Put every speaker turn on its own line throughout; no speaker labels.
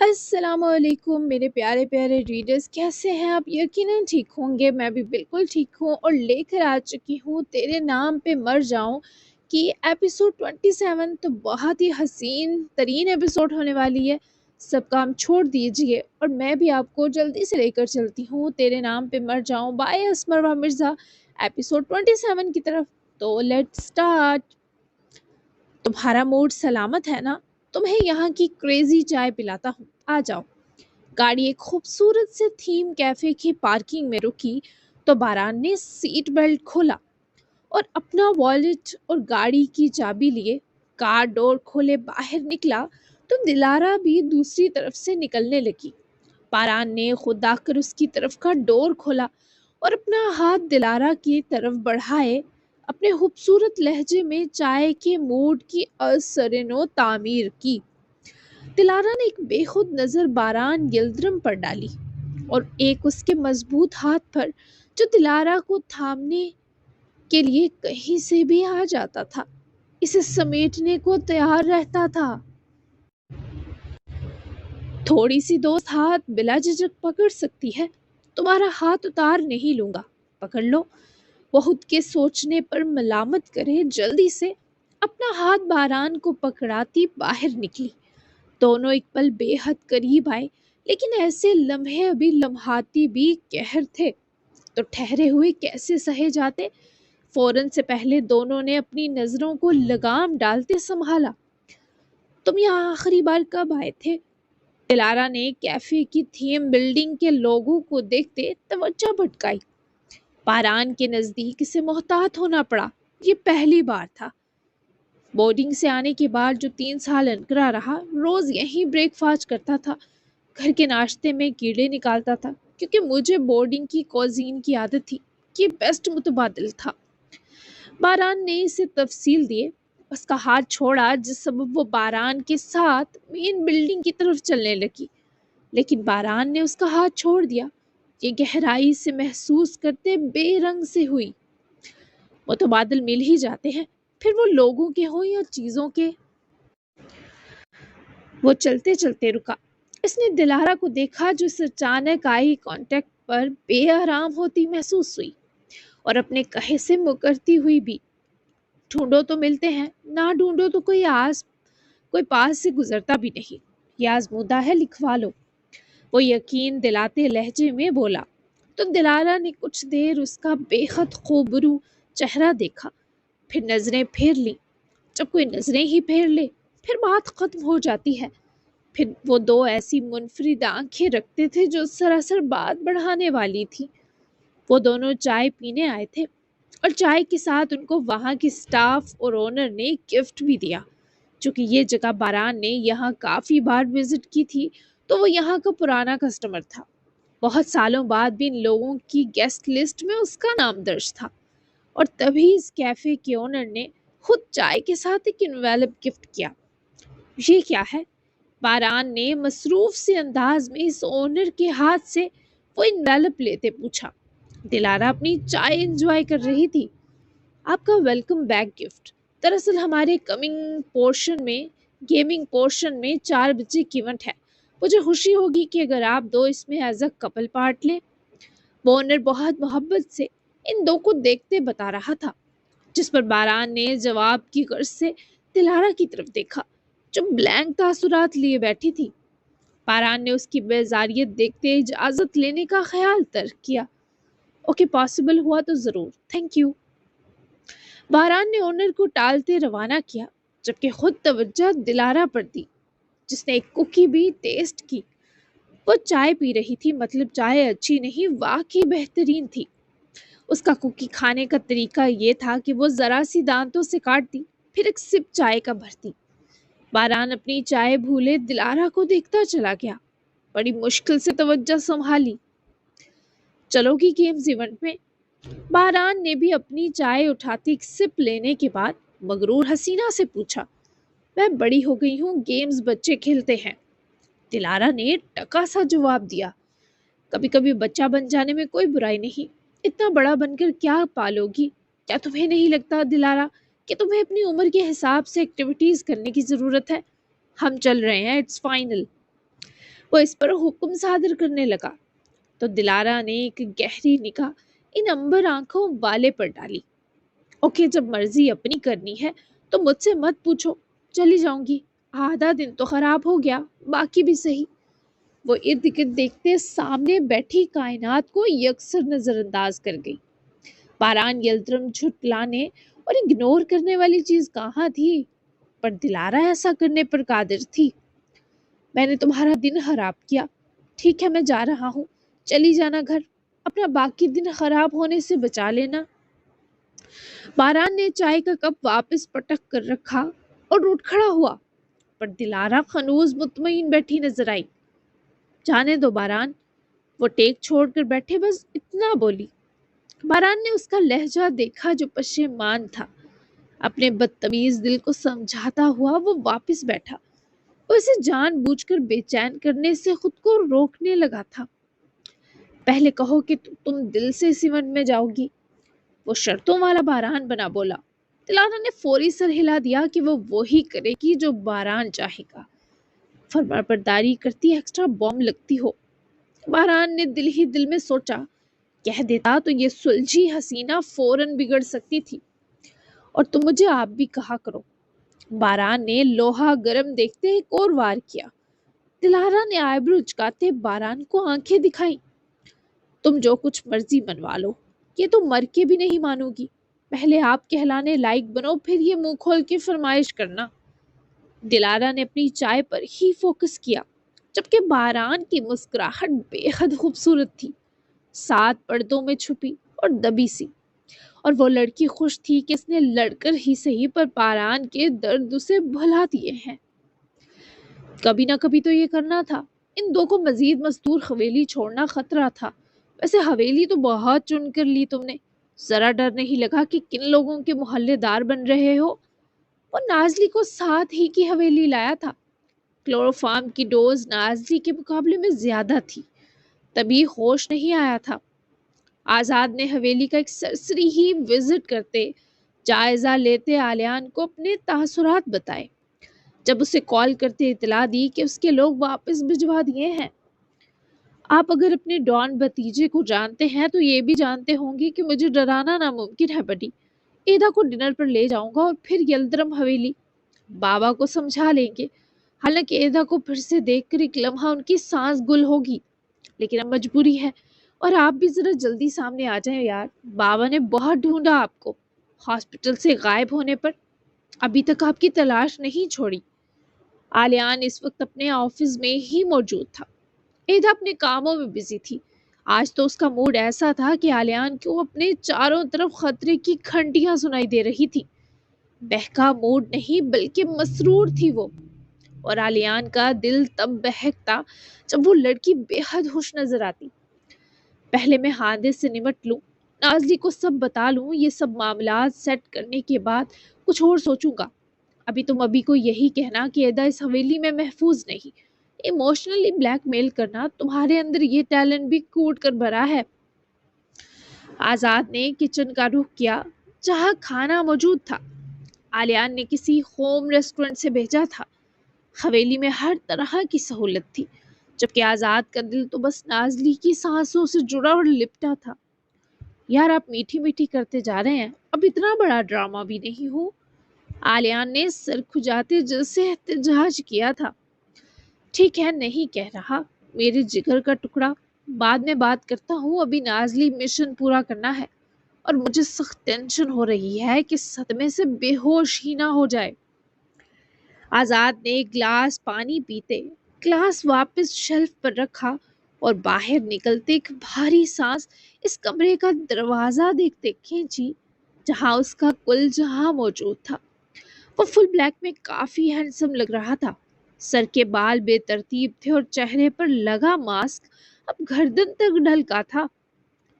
السلام علیکم میرے پیارے پیارے ریڈرز، کیسے ہیں آپ؟ یقیناً ٹھیک ہوں گے، میں بھی بالکل ٹھیک ہوں اور لے کر آ چکی ہوں تیرے نام پہ مر جاؤں کہ ایپیسوڈ 27 تو بہت ہی حسین ترین ایپیسوڈ ہونے والی ہے۔ سب کام چھوڑ دیجئے اور میں بھی آپ کو جلدی سے لے کر چلتی ہوں تیرے نام پہ مر جاؤں بائی اسمروا مرزا ایپیسوڈ 27 کی طرف۔ تو لیٹ سٹارٹ۔ تمہارا موڈ سلامت ہے نا؟ تمہیں یہاں کی کریزی چائے پلاتا ہوں، آ جاؤ۔ گاڑی ایک خوبصورت سے تھیم کیفے کی پارکنگ میں رکی تو باران نے سیٹ بیلٹ کھولا اور اپنا والیٹ اور گاڑی کی چابی لیے کار ڈور کھولے باہر نکلا تو دلارا بھی دوسری طرف سے نکلنے لگی۔ باران نے خود آ کر اس کی طرف کا ڈور کھولا اور اپنا ہاتھ دلارا کی طرف بڑھائے اپنے خوبصورت لہجے میں چائے کے موڈ کی اثرنو تعمیر کی۔ دلارا نے ایک بے خود نظر باران یلدرم پر ڈالی اور ایک اس کے مضبوط ہاتھ پر جو دلارا کو تھامنے کے لیے کہیں سے بھی آ جاتا تھا، اسے سمیٹنے کو تیار رہتا تھا۔ تھوڑی سی دوست ہاتھ بلا جھجک پکڑ سکتی ہے، تمہارا ہاتھ اتار نہیں لوں گا، پکڑ لو۔ بہت کے سوچنے پر ملامت کرے جلدی سے اپنا ہاتھ باران کو پکڑاتی باہر نکلی۔ دونوں ایک پل بے حد قریب آئے، لیکن ایسے لمحے ابھی لمحاتی بھی قہر تھے تو ٹھہرے ہوئے کیسے سہے جاتے۔ فوراً سے پہلے دونوں نے اپنی نظروں کو لگام ڈالتے سنبھالا۔ تم یہاں آخری بار کب آئے تھے؟ دلارا نے کیفے کی تھیم بلڈنگ کے لوگوں کو دیکھتے توجہ بھٹکائی۔ باران کے نزدیک اسے محتاط ہونا پڑا، یہ پہلی بار تھا۔ بورڈنگ سے آنے کے بعد جو 3 سال انکرا رہا، روز یہیں بریک فاسٹ کرتا تھا، گھر کے ناشتے میں کیڑے نکالتا تھا کیونکہ مجھے بورڈنگ کی کوزین کی عادت تھی۔ یہ بیسٹ متبادل تھا۔ باران نے اسے تفصیل دیے، اس کا ہاتھ چھوڑا جس سبب وہ باران کے ساتھ مین بلڈنگ کی طرف چلنے لگی، لیکن باران نے اس کا ہاتھ چھوڑ دیا۔ یہ گہرائی سے محسوس کرتے بے رنگ سے ہوئی۔ متبادل مل ہی جاتے ہیں، پھر وہ لوگوں کے ہوں یا چیزوں کے۔ وہ چلتے چلتے رکا۔ اس نے دلارا کو دیکھا جو اس اچانک آئی کانٹیکٹ پر بے آرام ہوتی محسوس ہوئی اور اپنے کہے سے مکرتی ہوئی بھی۔ ڈھونڈو تو ملتے ہیں، نہ ڈھونڈو تو کوئی پاس سے گزرتا بھی نہیں، یہ آزمودہ ہے، لکھوا لو، وہ یقین دلاتے لہجے میں بولا۔ تو دلارا نے کچھ دیر اس کا بے حد خوبرو چہرہ دیکھا، پھر نظریں پھیر لیں۔ جب کوئی نظریں ہی پھیر لے پھر بات ختم ہو جاتی ہے۔ پھر وہ دو ایسی منفرد آنکھیں رکھتے تھے جو سراسر بات بڑھانے والی تھی۔ وہ دونوں چائے پینے آئے تھے اور چائے کے ساتھ ان کو وہاں کی سٹاف اور اونر نے گفٹ بھی دیا۔ چونکہ یہ جگہ باران نے یہاں کافی بار وزٹ کی تھی تو وہ یہاں کا پرانا کسٹمر تھا۔ بہت سالوں بعد بھی ان لوگوں کی گیسٹ لسٹ میں اس کا نام درج تھا، اور تبھی اس کیفے کے اونر نے خود چائے کے ساتھ ایک انویلپ گفٹ کیا۔ یہ کیا ہے؟ باران نے مصروف سے انداز میں اس اونر کے ہاتھ سے وہ انویلپ لیتے پوچھا۔ دلارا اپنی چائے انجوائے کر رہی تھی۔ آپ کا ویلکم بیک گفٹ، دراصل ہمارے گیمنگ پورشن میں 4 بجے کی ایونٹ ہے، مجھے خوشی ہوگی کہ اگر آپ دو اس میں ایز اے کپل پارٹ لیں۔ وہ اونر بہت محبت سے ان دو کو دیکھتے بتا رہا تھا، جس پر باران نے جواب کی غرض سے دلارا کی طرف دیکھا جو بلینک تاثرات لیے بیٹھی تھی۔ باران نے اس کی بیزاریت دیکھتے اجازت لینے کا خیال ترک کیا۔ اوکے، پاسبل ہوا تو ضرور، تھینک یو۔ باران نے اونر کو ٹالتے روانہ کیا، جبکہ خود توجہ دلارا پر دی جس نے ایک کوکی بھی ٹیسٹ کی۔ وہ چائے پی رہی تھی، مطلب چائے اچھی نہیں واقعی بہترین تھی۔ اس کا کوکی کھانے کا طریقہ یہ تھا کہ وہ ذرا سی دانتوں سے کاٹتی، پھر ایک سپ چائے کا بھرتی۔ باران اپنی چائے بھولے دلارا کو دیکھتا چلا گیا، بڑی مشکل سے توجہ سنبھالی۔ چلو گی گیمز ایونٹ میں؟ باران نے بھی اپنی چائے اٹھاتی ایک سپ لینے کے بعد مغرور حسینہ سے پوچھا۔ میں بڑی ہو گئی ہوں، گیمز بچے کھیلتے ہیں، دلارا نے ٹکا سا جواب دیا۔ کبھی کبھی بچہ بن جانے میں کوئی برائی نہیں، اتنا بڑا بن کر کیا پالو گی؟ کیا تمہیں نہیں لگتا دلارا کہ تمہیں اپنی عمر کے حساب سے ایکٹیویٹیز کرنے کی ضرورت ہے؟ ہم چل رہے ہیں، اٹس فائنل۔ وہ اس پر حکم صادر کرنے لگا تو دلارا نے ایک گہری نگاہ ان امبر آنکھوں والے پر ڈالی۔ اوکے، جب مرضی اپنی کرنی ہے تو مجھ سے مت پوچھو، چلی جاؤں گی، آدھا دن تو خراب ہو گیا، باقی بھی صحیح۔ وہ ارد گرد دیکھتے سامنے بیٹھی کائنات کو یکسر نظر انداز کر گئی۔ باران یلدرم جھٹلانے اور اگنور کرنے والی چیز کہاں تھی، پر دلارا ایسا کرنے پر قادر تھی۔ میں نے تمہارا دن خراب کیا، ٹھیک ہے میں جا رہا ہوں، چلی جانا گھر، اپنا باقی دن خراب ہونے سے بچا لینا۔ باران نے چائے کا کپ واپس پٹک کر رکھا اور اٹھ کھڑا ہوا، پر دلارا خنوز مطمئن بیٹھی نظر آئی۔ جانے دو باران، وہ ٹیک چھوڑ کر بیٹھے، بس اتنا بولی۔ باران نے اس کا لہجہ دیکھا جو پشیمان تھا۔ اپنے بدتمیز دل کو سمجھاتا ہوا وہ واپس بیٹھا۔ وہ اسے جان بوجھ کر بے چین کرنے سے خود کو روکنے لگا تھا۔ پہلے کہو کہ تم دل سے سیونٹ میں جاؤ گی، وہ شرطوں والا باران بنا بولا۔ دلارا نے فوری سر ہلا دیا کہ وہ وہی کرے گی جو باران چاہے گا، فرما برداری کرتی ایکسٹرا بوم لگتی ہو۔ باران نے دل ہی دل میں سوچا، کہہ دیتا تو یہ سلجھی حسینہ فوراً بگڑ سکتی تھی، اور تم مجھے آپ بھی کہا کرو۔ باران نے لوہا گرم دیکھتے ایک اور وار کیا۔ دلارا نے آئیبرو اچکاتے باران کو آنکھیں دکھائیں۔ تم جو کچھ مرضی منوا لو، یہ تو مر کے بھی نہیں مانو گی، پہلے آپ کہلانے لائق بنو، پھر یہ منہ کھول کے فرمائش کرنا۔ دلارا نے اپنی چائے پر ہی فوکس کیا، جبکہ باران کی مسکراہٹ بے حد خوبصورت تھی، 7 پردوں میں چھپی اور دبی سی، اور وہ لڑکی خوش تھی کہ اس نے لڑ کر ہی صحیح پر باران کے درد اسے بھلا دیے ہیں۔ کبھی نہ کبھی تو یہ کرنا تھا، ان دو کو مزید مستور حویلی چھوڑنا خطرہ تھا۔ ویسے حویلی تو بہت چن کر لی تم نے، ذرا ڈر نہیں لگا کہ کن لوگوں کے محلے دار بن رہے ہو؟ وہ نازلی کو ساتھ ہی کی حویلی لایا تھا، کلوروفارم کی ڈوز نازلی کے مقابلے میں زیادہ تھی، تبھی ہوش نہیں آیا تھا۔ آزاد نے حویلی کا ایک سرسری ہی وزٹ کرتے جائزہ لیتے آلیان کو اپنے تاثرات بتائے، جب اسے کال کرتے اطلاع دی کہ اس کے لوگ واپس بھجوا دیے ہیں۔ آپ اگر اپنے ڈان بھتیجے کو جانتے ہیں تو یہ بھی جانتے ہوں گے کہ مجھے ڈرانا ناممکن ہے بڈی۔ ایدھا کو ڈنر پر لے جاؤں گا اور پھر یلدرم حویلی، بابا کو سمجھا لیں گے۔ حالانکہ ایدھا کو پھر سے دیکھ کر ایک لمحہ ان کی سانس گل ہوگی، لیکن اب مجبوری ہے، اور آپ بھی ذرا جلدی سامنے آ جائیں یار، بابا نے بہت ڈھونڈا آپ کو، ہاسپٹل سے غائب ہونے پر ابھی تک آپ کی تلاش نہیں چھوڑی۔ آلیان اس وقت اپنے آفس میں ہی موجود تھا، ایدھا اپنے کاموں میں بزی تھی۔ آج تو اس کا موڈ ایسا تھا کہ آلیان کو اپنے چاروں طرف خطرے کی گھنٹیاں سنائی دے رہی تھی۔ بہکا موڈ نہیں بلکہ مسرور تھی وہ، اور آلیان کا دل تب بہکتا جب وہ لڑکی بے حد خوش نظر آتی۔ پہلے میں حادث سے نمٹ لوں، نازلی کو سب بتا لوں، یہ سب معاملات سیٹ کرنے کے بعد کچھ اور سوچوں گا۔ ابھی تم ابھی کو یہی کہنا کہ ایدا اس حویلی میں محفوظ نہیں، ایموشنلی بلیک میل کرنا، تمہارے اندر یہ ٹیلنٹ بھی کوٹ کر بھرا ہے۔ آزاد نے کچن کا رخ کیا جہاں کھانا موجود تھا۔ آلیان نے کسی ہوم ریسٹورنٹ سے بھیجا تھا، حویلی میں ہر طرح کی سہولت تھی، جبکہ آزاد کا دل تو بس نازلی کی سانسوں سے جڑا اور لپٹا تھا۔ یار آپ میٹھی میٹھی کرتے جا رہے ہیں، اب اتنا بڑا ڈرامہ بھی نہیں ہو۔ آلیان نے سر کھجاتے جیسے احتجاج کیا تھا۔ ٹھیک ہے، نہیں کہہ رہا، میرے جگر کا ٹکڑا، بعد میں بات کرتا ہوں، ابھی نازلی مشن پورا کرنا ہے، اور مجھے سخت ٹینشن ہو رہی ہے کہ صدمے سے بے ہوش ہی نہ ہو جائے۔ آزاد نے گلاس پانی پیتے گلاس واپس شیلف پر رکھا اور باہر نکلتے ایک بھاری سانس اس کمرے کا دروازہ دیکھتے کھینچی جہاں اس کا کل جہاں موجود تھا۔ وہ فل بلیک میں کافی ہینڈسم لگ رہا تھا، سر کے بال بے ترتیب تھے اور چہرے پر لگا ماسک اب گردن تک ڈھلکا تھا،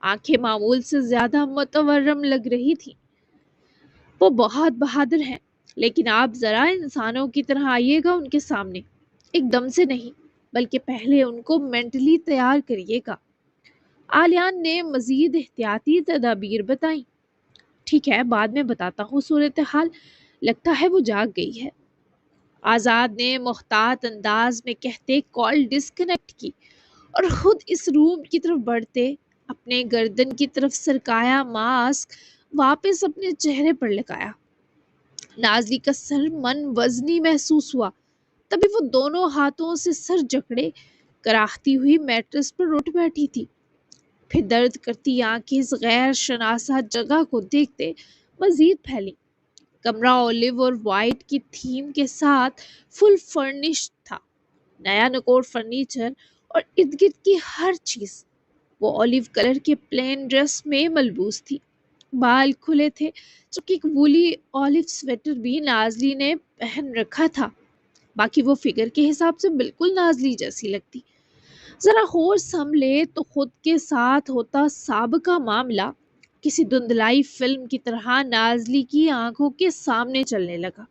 آنکھیں معمول سے زیادہ متورم لگ رہی تھی۔ وہ بہت بہادر ہیں، لیکن آپ ذرا انسانوں کی طرح آئیے گا ان کے سامنے، ایک دم سے نہیں، بلکہ پہلے ان کو مینٹلی تیار کریے گا۔ آلیان نے مزید احتیاطی تدابیر بتائیں۔ ٹھیک ہے، بعد میں بتاتا ہوں صورتحال، لگتا ہے وہ جاگ گئی ہے۔ آزاد نے محتاط انداز میں کہتے کال ڈسکنیکٹ کی اور خود اس روم کی طرف بڑھتے اپنے گردن کی طرف سرکایا ماسک واپس اپنے چہرے پر لگایا۔ نازلی کا سر من وزنی محسوس ہوا۔ تبھی وہ دونوں ہاتھوں سے سر جکڑے کراہتی ہوئی میٹرس پر اٹھ بیٹھی تھی۔ پھر درد کرتی آنکھیں اس غیر شناسا جگہ کو دیکھتے مزید پھیلی۔ کمرہ اولیو اور وائٹ کی تھیم کے ساتھ فل فرنش تھا۔ نیا نکوڑ فرنیچر اور ارد گرد کی ہر چیز۔ وہ اولیو کلر کے پلین ڈریس میں ملبوس تھی۔ بال کھلے تھے جبکہ ایک وولی اولیو سویٹر بھی نازلی نے پہن رکھا تھا۔ باقی وہ فگر کے حساب سے بالکل نازلی جیسی لگتی۔ ذرا ہوش سنبھلے تو خود کے ساتھ ہوتا سابقہ معاملہ کسی دھندلائی فلم کی طرح نازلی کی آنکھوں کے سامنے چلنے لگا۔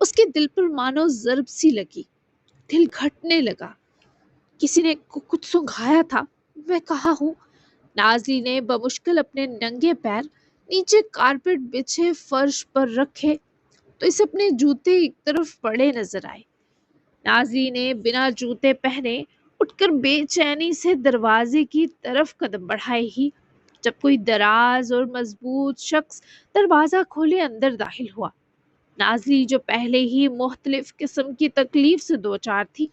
اس کے دل پر مانو ضرب سی لگی۔ دل گھٹنے لگا۔ کسی نے کچھ سنگھایا تھا۔ میں کہاں ہوں؟ نازلی نے بمشکل اپنے ننگے پیر نیچے کارپیٹ بچھے فرش پر رکھے تو اسے اپنے جوتے ایک طرف پڑے نظر آئے۔ نازلی نے بنا جوتے پہنے اٹھ کر بے چینی سے دروازے کی طرف قدم بڑھائے ہی جب کوئی دراز اور مضبوط شخص دروازہ کھولے اندر داخل ہوا۔ نازلی جو پہلے ہی مختلف قسم کی تکلیف سے دوچار تھی،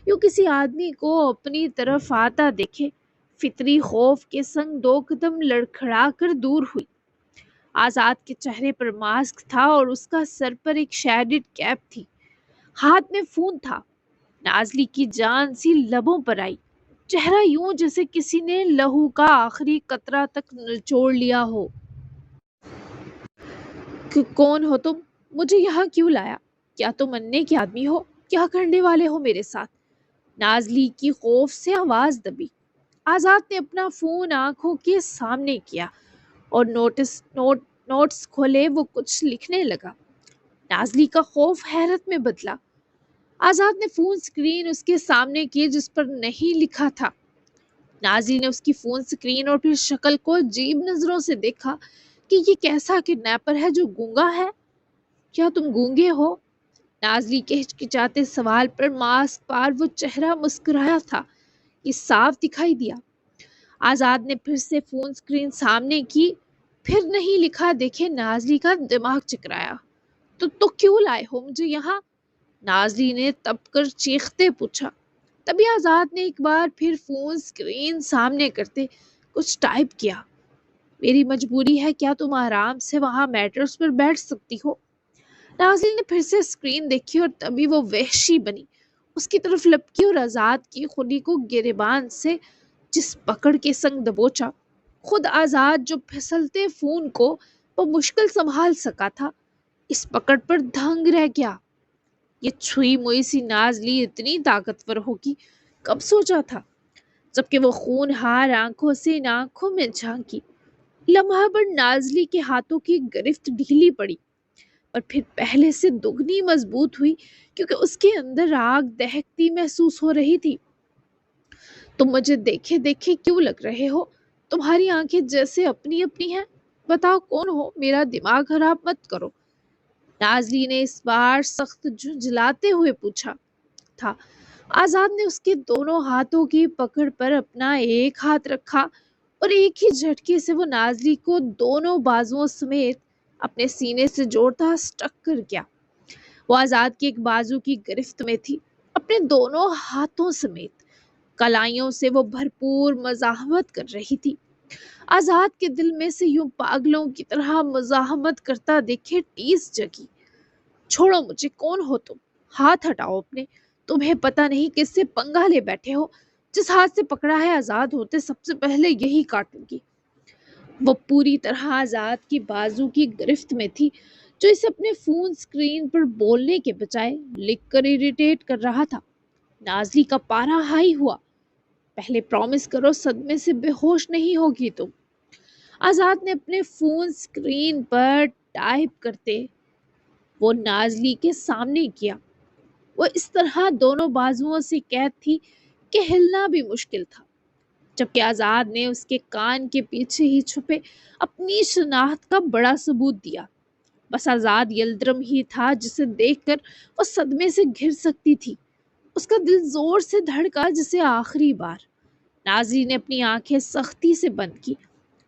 یوں کسی آدمی کو اپنی طرف آتا دیکھے فطری خوف کے سنگ دو قدم لڑکھڑا کر دور ہوئی۔ آزاد کے چہرے پر ماسک تھا اور اس کا سر پر ایک شیڈڈ کیپ تھی۔ ہاتھ میں فون تھا۔ نازلی کی جان سی لبوں پر آئی۔ چہرہ یوں جیسے کسی نے لہو کا آخری قطرہ تک نچوڑ لیا ہو۔ کون ہو تم؟ مجھے یہاں کیوں لایا؟ کیا تم اننے کے آدمی ہو؟ کیا کرنے والے ہو میرے ساتھ؟ نازلی کی خوف سے آواز دبی۔ آزاد نے اپنا فون آنکھوں کے سامنے کیا اور نوٹس کھولے وہ کچھ لکھنے لگا۔ نازلی کا خوف حیرت میں بدلا۔ آزاد نے فون سکرین اس کے سامنے کی جس پر نہیں لکھا تھا۔ نازلی نے اس کی فون سکرین اور پھر شکل کو عجیب نظروں سے دیکھا کہ یہ کیسا کڈنیپر ہے جو گونگا ہے؟ کیا تم گونگے ہو؟ نازلی کے ہچکچاتے سوال پر ماسک پار وہ چہرہ مسکرایا تھا۔ یہ صاف دکھائی دیا۔ آزاد نے پھر سے فون سکرین سامنے کی۔ پھر نہیں لکھا دیکھے نازلی کا دماغ چکرایا۔ تو کیوں لائے ہو مجھے یہاں؟ نازلی نے تپ کر چیختے پوچھا۔ تبھی آزاد نے ایک بار پھر فون سکرین سامنے کرتے کچھ ٹائپ کیا۔ میری مجبوری ہے، کیا تم آرام سے وہاں میٹرس پر بیٹھ سکتی ہو؟ نازلی نے پھر سے سکرین دیکھی اور تبھی وہ وحشی بنی۔ اس کی طرف لپکی اور آزاد کی خودی کو گریبان سے جس پکڑ کے سنگ دبوچا، خود آزاد جو پھسلتے فون کو بمشکل سنبھال سکا تھا، اس پکڑ پر دھنگ رہ گیا۔ یہ چھوئی موئی سی نازلی اتنی طاقتور ہوگی کب سوچا تھا؟ جبکہ وہ خون ہار آنکھوں سے ان آنکھوں میں جھانکی۔ لمحہ بھر نازلی کے ہاتھوں کی گرفت ڈھیلی پڑی اور پھر پہلے سے دگنی مضبوط ہوئی کیونکہ اس کے اندر آگ دہکتی محسوس ہو رہی تھی۔ تم مجھے دیکھے دیکھے کیوں لگ رہے ہو؟ تمہاری آنکھیں جیسے اپنی اپنی ہیں۔ بتاؤ کون ہو؟ میرا دماغ خراب مت کرو۔ نازلی نے اس بار سخت جھنجھلاتے ہوئے پوچھا تھا۔ آزاد نے اس کے دونوں ہاتھوں کی پکڑ پر اپنا ایک ہاتھ رکھا اور ایک ہی جھٹکے سے وہ نازلی کو دونوں بازوؤں سمیت اپنے سینے سے جوڑتا سٹک کر گیا۔ وہ آزاد کی ایک بازو کی گرفت میں تھی، اپنے دونوں ہاتھوں سمیت۔ کلائیوں سے وہ بھرپور مزاحمت کر رہی تھی۔ آزاد کے دل میں سے یوں پاگلوں کی طرح مزاحمت کرتا دیکھے ٹیس جگی۔ چھوڑو مجھے، کون ہو تم؟ ہاتھ ہٹاؤ اپنے۔ تمہیں پتہ نہیں کس سے پنگا لے بیٹھے ہو۔ جس ہاتھ سے پکڑا ہے آزاد ہوتے سب سے پہلے یہی کاٹوں گی۔ وہ پوری طرح آزاد کی بازو کی گرفت میں تھی جو اسے اپنے فون سکرین پر بولنے کے بجائے لکھ کر اریٹیٹ کر رہا تھا۔ نازلی کا پارا ہائی ہوا۔ پہلے پرومس کرو صدمے سے بے ہوش نہیں ہوگی تم۔ آزاد نے اپنے فون سکرین پر ٹائپ کرتے وہ نازلی کے سامنے کیا۔ وہ اس طرح دونوں بازوؤں سے قید تھی کہ ہلنا بھی مشکل تھا، جبکہ آزاد نے اس کے کان کے پیچھے ہی چھپے اپنی شناخت کا بڑا ثبوت دیا۔ بس آزاد یلدرم ہی تھا جسے دیکھ کر وہ صدمے سے گر سکتی تھی۔ اس کا دل زور سے دھڑکا جسے آخری بار۔ ناظرین نے اپنی آنکھیں سختی سے بند کی،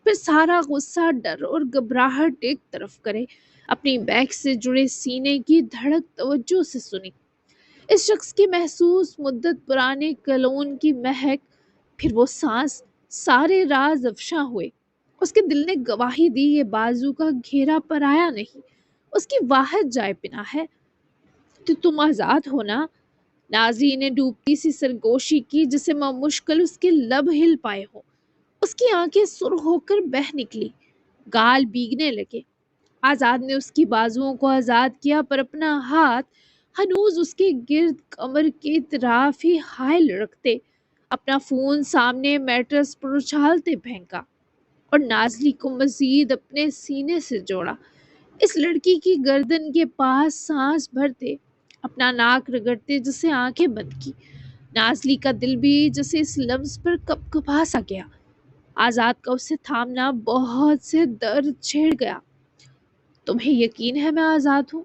پھر سارا غصہ، ڈر اور گھبراہٹ ایک طرف کرے اپنی بیک سے جڑے سینے کی دھڑک توجہ سے سنی۔ اس شخص کی محسوس مدت پرانے کلون کی مہک، پھر وہ سانس، سارے راز افشاں ہوئے۔ اس کے دل نے گواہی دی یہ بازو کا گھیرا پرایا نہیں، اس کی واحد جائے پناہ ہے۔ تو تم آزاد ہو نا؟ ناظرین نے ڈوبتی سی سرگوشی کی جسے مشکل اس کے لب ہل پائے ہو۔ اس کی آنکھیں سرخ ہو کر بہہ نکلی، گال بھیگنے لگے۔ آزاد نے اس کی بازوؤں کو آزاد کیا، پر اپنا ہاتھ ہنوز اس کے گرد کمر کے اطراف ہی حائل رکھتے اپنا فون سامنے میٹرس پر اچھالتے پھینکا اور نازلی کو مزید اپنے سینے سے جوڑا۔ اس لڑکی کی گردن کے پاس سانس بھرتے اپنا ناک رگڑتے جسے آنکھیں بند کی۔ نازلی کا دل بھی جسے اس لمس پر کپ کپا سا گیا۔ آزاد کا اسے تھامنا بہت سے درد چھیڑ گیا۔ تمہیں یقین ہے میں آزاد ہوں؟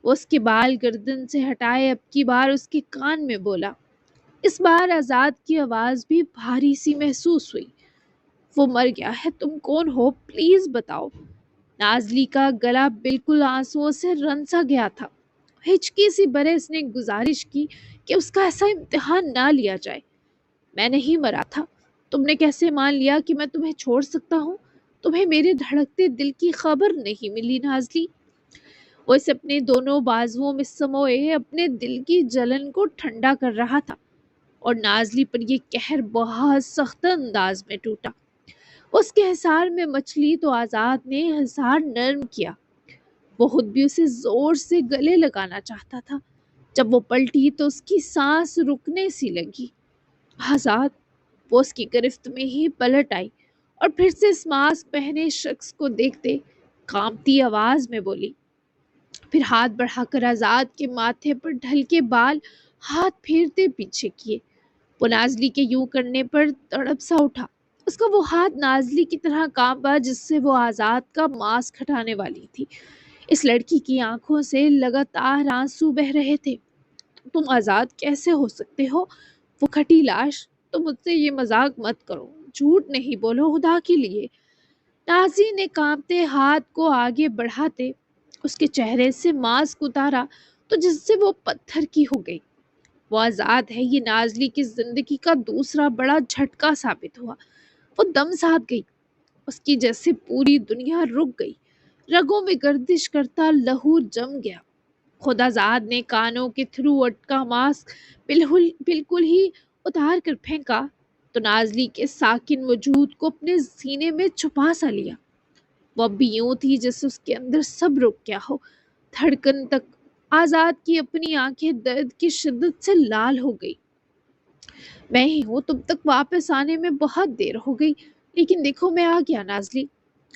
وہ اس کے بال گردن سے ہٹائے اب کی بار اس کے کان میں بولا۔ اس بار آزاد کی آواز بھی بھاری سی محسوس ہوئی۔ وہ مر گیا ہے، تم کون ہو پلیز بتاؤ۔ نازلی کا گلا بالکل آنسوؤں سے رنسا گیا تھا۔ ہچکی سی برے اس نے گزارش کی کہ اس کا ایسا امتحان نہ لیا جائے۔ میں نہیں مرا تھا، تم نے کیسے مان لیا کہ میں تمہیں چھوڑ سکتا ہوں؟ تمہیں میرے دھڑکتے دل کی خبر نہیں ملی نازلی؟ وہ اسے اپنے دونوں بازوؤں میں سموئے اپنے دل کی جلن کو ٹھنڈا کر رہا تھا، اور نازلی پر یہ قہر بہت سخت انداز میں ٹوٹا۔ اس کے حصار میں مچھلی تو آزاد نے حصار نرم کیا۔ وہ خود بھی اسے زور سے گلے لگانا چاہتا تھا۔ جب وہ پلٹی تو اس کی سانس رکنے سی لگی۔ آزاد، وہ اس کی گرفت میں ہی پلٹ آئی اور پھر سے اس ماسک پہنے شخص کو دیکھتے کانپتی آواز میں بولی، پھر ہاتھ بڑھا کر آزاد کے ماتھے پر ڈھل کے بال ہاتھ پھیرتے پیچھے کیے۔ وہ نازلی کے یوں کرنے پر تڑپ سا اٹھا۔ اس کا وہ ہاتھ نازلی کی طرح کانپا جس سے وہ آزاد کا ماسک ہٹانے والی تھی۔ اس لڑکی کی آنکھوں سے لگاتار آنسو بہہ رہے تھے۔ تم آزاد کیسے ہو سکتے ہو؟ وہ کھٹی لاش، تم مجھ سے یہ مذاق مت کرو، جھوٹ نہیں بولو خدا کے لیے۔ نازی نے کانپتے ہاتھ کو آگے بڑھاتے اس کے چہرے سے ماسک اتارا تو جس سے وہ پتھر کی ہو گئی۔ وہ آزاد ہے، یہ نازلی کی زندگی کا دوسرا بڑا جھٹکا ثابت ہوا۔ وہ دم ساتھ گئی، اس کی جیسے پوری دنیا رک گئی، رگوں میں گردش کرتا لہو جم گیا۔ خود آزاد نے کانوں کے تھرو اٹکا ماسک بالکل ہی اتار کر پھینکا تو نازلی کے ساکن وجود کو اپنے سینے میں چھپا سا لیا۔ وہ اب بھی یوں تھی جیسے اس کے اندر سب رک گیا ہو، دھڑکن تک۔ آزاد کی اپنی آنکھیں درد کی شدت سے لال ہو گئی۔ میں ہی ہوں، تم تک واپس آنے میں بہت دیر ہو گئی، لیکن دیکھو میں آ گیا نازلی،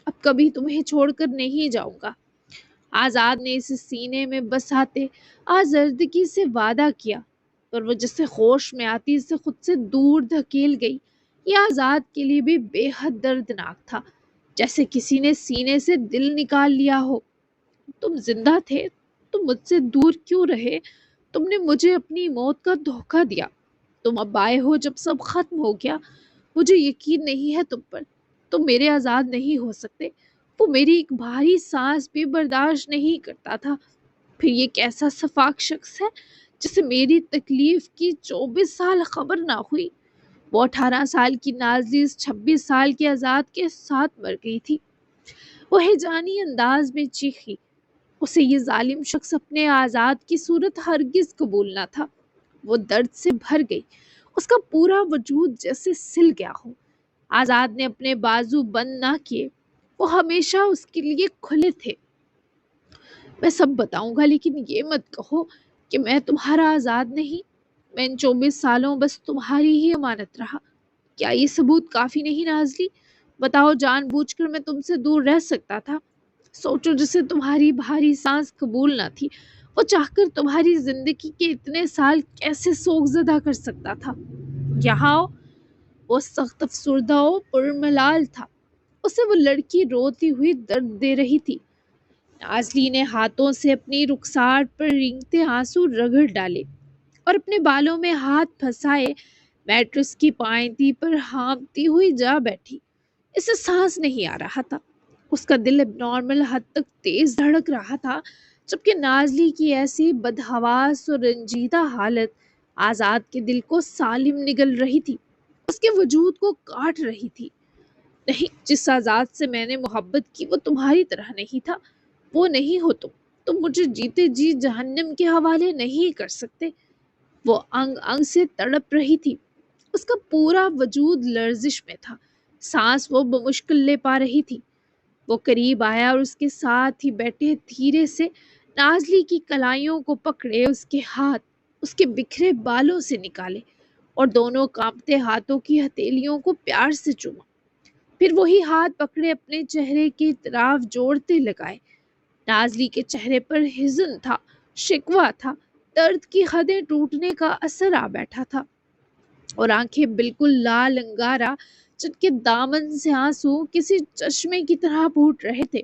اب کبھی تمہیں چھوڑ کر نہیں جاؤں گا۔ آزاد نے اسے سینے میں بساتے آزردگی سے وعدہ کیا، پر وہ جسے ہوش میں آتی اسے خود سے دور دھکیل گئی۔ یہ آزاد کے لیے بھی بے حد دردناک تھا، جیسے کسی نے سینے سے دل نکال لیا ہو۔ تم زندہ تھے، تم مجھ سے دور کیوں رہے؟ تم نے مجھے اپنی موت کا دھوکہ دیا۔ تم اب آئے ہو جب سب ختم ہو گیا۔ مجھے یقین نہیں ہے تم پر، تم میرے آزاد نہیں ہو سکتے۔ وہ میری ایک بھاری سانس بھی برداشت نہیں کرتا تھا۔ پھر یہ کیسا شفاق شخص ہے جسے میری تکلیف کی 24 سال خبر نہ ہوئی؟ وہ 18 سال کی نازلی 26 سال کے آزاد کے ساتھ مر گئی تھی۔ وہ ہیجانی انداز میں چیخی۔ اسے یہ ظالم شخص اپنے آزاد کی صورت ہرگز قبول نہ تھا۔ وہ درد سے بھر گئی، اس کا پورا وجود جیسے سل گیا ہو۔ آزاد نے اپنے بازو بند نہ کیے، وہ ہمیشہ اس کے لیے کھلے تھے۔ میں سب بتاؤں گا، لیکن یہ مت کہو کہ میں تمہارا آزاد نہیں۔ میں ان 24 سالوں بس تمہاری ہی امانت رہا۔ کیا یہ ثبوت کافی نہیں نازلی؟ بتاؤ، جان بوجھ کر میں تم سے دور رہ سکتا تھا؟ سوچو، جسے تمہاری بھاری سانس قبول نہ تھی، وہ چاہ کر تمہاری زندگی کے اتنے سال کیسے سوگ زدہ کر سکتا تھا؟ یہاں آؤ۔ وہ سخت افسردہ و پرملال تھا، اسے وہ لڑکی روتی ہوئی درد دے رہی تھی۔ نازلی نے ہاتھوں سے اپنی رخسار پر رینگتے آنسو رگڑ ڈالے اور اپنے بالوں میں ہاتھ پھنسائے میٹرس کی پائنتی پر ہانپتی ہوئی جا بیٹھی۔ اسے سانس نہیں آ رہا تھا۔ اس کا دل اب نارمل حد تک تیز دھڑک رہا تھا، جبکہ نازلی کی ایسی بدحواس اور رنجیدہ حالت آزاد کے دل کو سالم نگل رہی تھی، اس کے وجود کو کاٹ رہی تھی۔ نہیں، جس آزاد سے میں نے محبت کی وہ تمہاری طرح نہیں تھا، وہ نہیں ہو تم مجھے جیتے جی جہنم کے حوالے نہیں کر سکتے۔ وہ انگ انگ سے تڑپ رہی تھی، اس کا پورا وجود لرزش میں تھا، سانس وہ بمشکل لے پا رہی تھی۔ وہ قریب آیا اور اس کے ساتھ ہی بیٹھے دھیرے سے نازلی کی کلائیوں کو پکڑے، اس کے ہاتھ اس کے بکھرے بالوں سے نکالے اور دونوں کانپتے ہاتھوں کی ہتھیلیوں کو پیار سے چوما۔ پھر وہی ہاتھ پکڑے اپنے چہرے کی طرف جوڑتے لگائے۔ نازلی کے چہرے پر حزن تھا، شکوہ تھا، درد کی حدیں ٹوٹنے کا اثر آ بیٹھا تھا، اور آنکھیں بالکل لال انگارہ جن کے دامن سے آنسو کسی چشمے کی طرح پھوٹ رہے تھے۔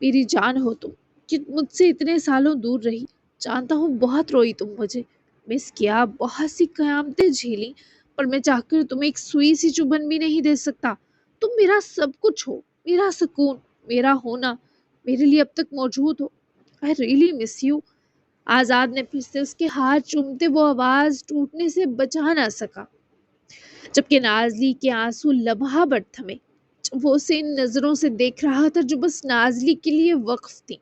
میری جان ہو تم، کہ مجھ سے اتنے سالوں دور رہی، جانتا ہوں بہت روئی تم مجھے، مس کیا، بہت سی قیامتیں جھیلی، پر میں چاہ کر تمہیں ایک سوئی سی چبھن بھی نہیں دے سکتا۔ تم میرا سب کچھ ہو، میرا سکون، میرا ہونا، میرے لیے اب تک موجود ہو۔ I really miss you۔ آزاد نے پھر سے اس کے ہاتھ چومتے وہ آواز ٹوٹنے سے بچا نہ سکا، جبکہ نازلی کے آنسو لمحہ بھر تھمے جب وہ اسے ان نظروں سے دیکھ رہا تھا جو بس نازلی کے لیے وقف تھی۔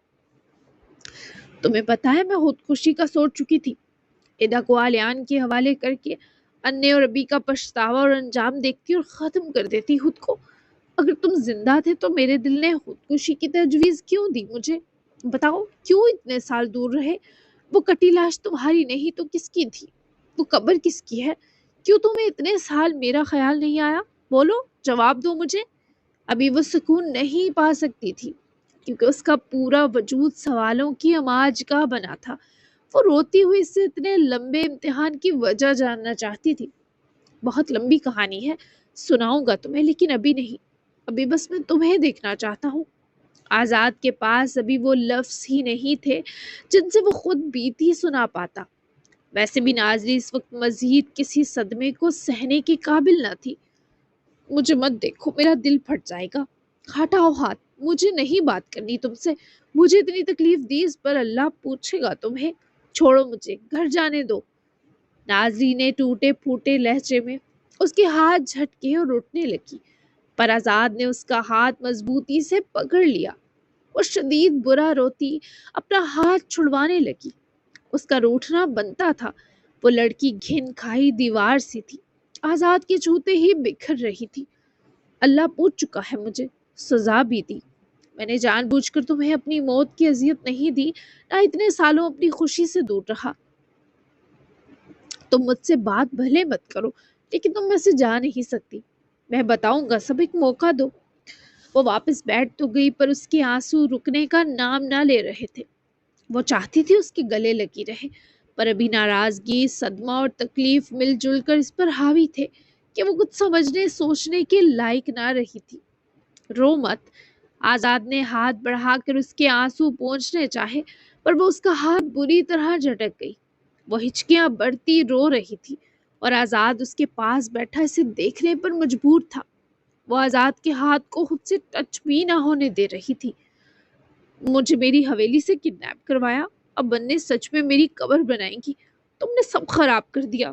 تمہیں پتا ہے میں خودکشی کا سوچ چکی تھی، ادا کو آلیان کے حوالے کر کے انے اور ابھی کا پچھتاوا اور انجام دیکھتی اور ختم کر دیتی خود کو۔ اگر تم زندہ تھے تو میرے دل نے خودکشی کی تجویز کیوں دی مجھے؟ بتاؤ، کیوں اتنے سال دور رہے؟ وہ کٹی لاش تمہاری نہیں تو کس کی تھی؟ وہ قبر کس کی ہے؟ کیوں تمہیں اتنے سال میرا خیال نہیں آیا؟ بولو، جواب دو مجھے۔ ابھی وہ سکون نہیں پا سکتی تھی، کیونکہ اس کا پورا وجود سوالوں کی اماج کا بنا تھا۔ وہ روتی ہوئی اس سے اتنے لمبے امتحان کی وجہ جاننا چاہتی تھی۔ بہت لمبی کہانی ہے، سناؤں گا تمہیں، لیکن ابھی نہیں، ابھی بس میں تمہیں دیکھنا چاہتا ہوں۔ آزاد کے پاس ابھی وہ لفظ ہی نہیں تھے جن سے وہ خود بیتی سنا پاتا۔ ویسے بھی نازلی اس وقت مزید کسی صدمے کو سہنے کے قابل نہ تھی۔ مجھے مت دیکھو، میرا دل پھٹ جائے گا، ہٹاؤ ہاتھ، مجھے نہیں بات کرنی تم سے، مجھے اتنی تکلیف دی اس پر اللہ پوچھے گا تمہیں، چھوڑو مجھے، گھر جانے دو۔ نازلی نے ٹوٹے پھوٹے لہجے میں اس کے ہاتھ جھٹکے اور اٹھنے لگی، پر آزاد نے اس کا ہاتھ مضبوطی سے پکڑ لیا۔ وہ شدید برا روتی اپنا ہاتھ چھڑوانے لگی۔ اس کا روٹھنا بنتا تھا، وہ لڑکی گھن کھائی دیوار سی تھی، آزاد کے چھوتے ہی بکھر رہی تھی۔ اللہ پوچھ چکا ہے مجھے، سزا بھی دی۔ میں نے جان بوجھ کر تمہیں اپنی موت کی اذیت نہیں دی، نہ اتنے سالوں اپنی خوشی سے دور رہا۔ تم مجھ سے بات بھلے مت کرو، لیکن تم میں سے جا نہیں سکتی۔ میں بتاؤں گا سب، ایک موقع دو۔ وہ واپس بیٹھ تو گئی، پر اس کے آنسو رکنے کا نام نہ لے رہے تھے۔ وہ چاہتی تھی اس کے گلے لگی رہے، پر ابھی ناراضگی، صدمہ اور تکلیف مل جل کر اس پر حاوی تھے کہ وہ کچھ سمجھنے سوچنے کے لائق نہ رہی تھی۔ رو مت۔ آزاد نے ہاتھ بڑھا کر اس کے آنسو پونچھنے چاہے، پر وہ اس کا ہاتھ بری طرح جھٹک گئی۔ وہ ہچکیاں بڑھتی رو رہی تھی، اور آزاد اس کے پاس بیٹھا اسے دیکھنے پر مجبور تھا۔ وہ آزاد کے ہاتھ کو خود سے ٹچ بھی نہ ہونے دے رہی تھی۔ مجھے میری حویلی سے کڈنیپ کروایا، اب بننے سچ میں میری قبر بنائیں گی، تم نے سب خراب کر دیا۔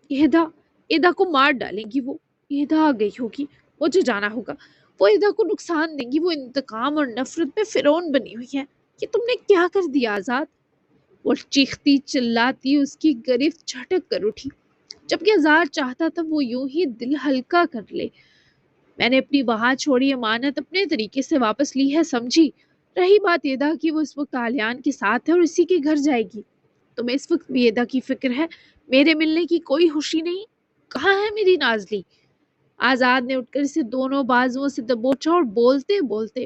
ایدا کو مار ڈالیں گی، وہ ایدا آ گئی ہوگی، مجھے جانا ہوگا، وہ ایدا کو نقصان دیں گی، وہ انتقام اور نفرت میں فرعون بنی ہوئی ہے۔ یہ تم نے کیا کر دیا آزاد؟ وہ چیختی چلاتی اس کی گرفت جھٹک کر اٹھی، جبکہ آزاد چاہتا تھا وہ یوں ہی دل ہلکا کر لے۔ میں نے اپنی وہاں چھوڑی امانت اپنے طریقے سے واپس لی ہے، سمجھی؟ رہی بات ایدا کی، وہ اس وقت آلیان کے ساتھ ہے اور اسی کے گھر جائے گی۔ تمہیں اس وقت بھی ایدا کی فکر ہے، میرے ملنے کی کوئی خوشی نہیں؟ کہاں ہے میری نازلی؟ آزاد نے اٹھ کر اسے دونوں بازوؤں سے دبوچا اور بولتے بولتے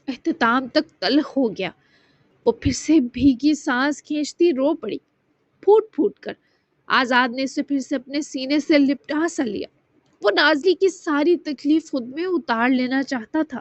اختتام تک تلخ ہو گیا۔ وہ پھر سے بھیگی سانس کھینچتی رو پڑی، پھوٹ پھوٹ کر۔ آزاد نے اسے پھر سے اپنے سینے سے لپٹا سا لیا۔ وہ نازلی کی ساری تکلیف خود میں اتار لینا چاہتا تھا،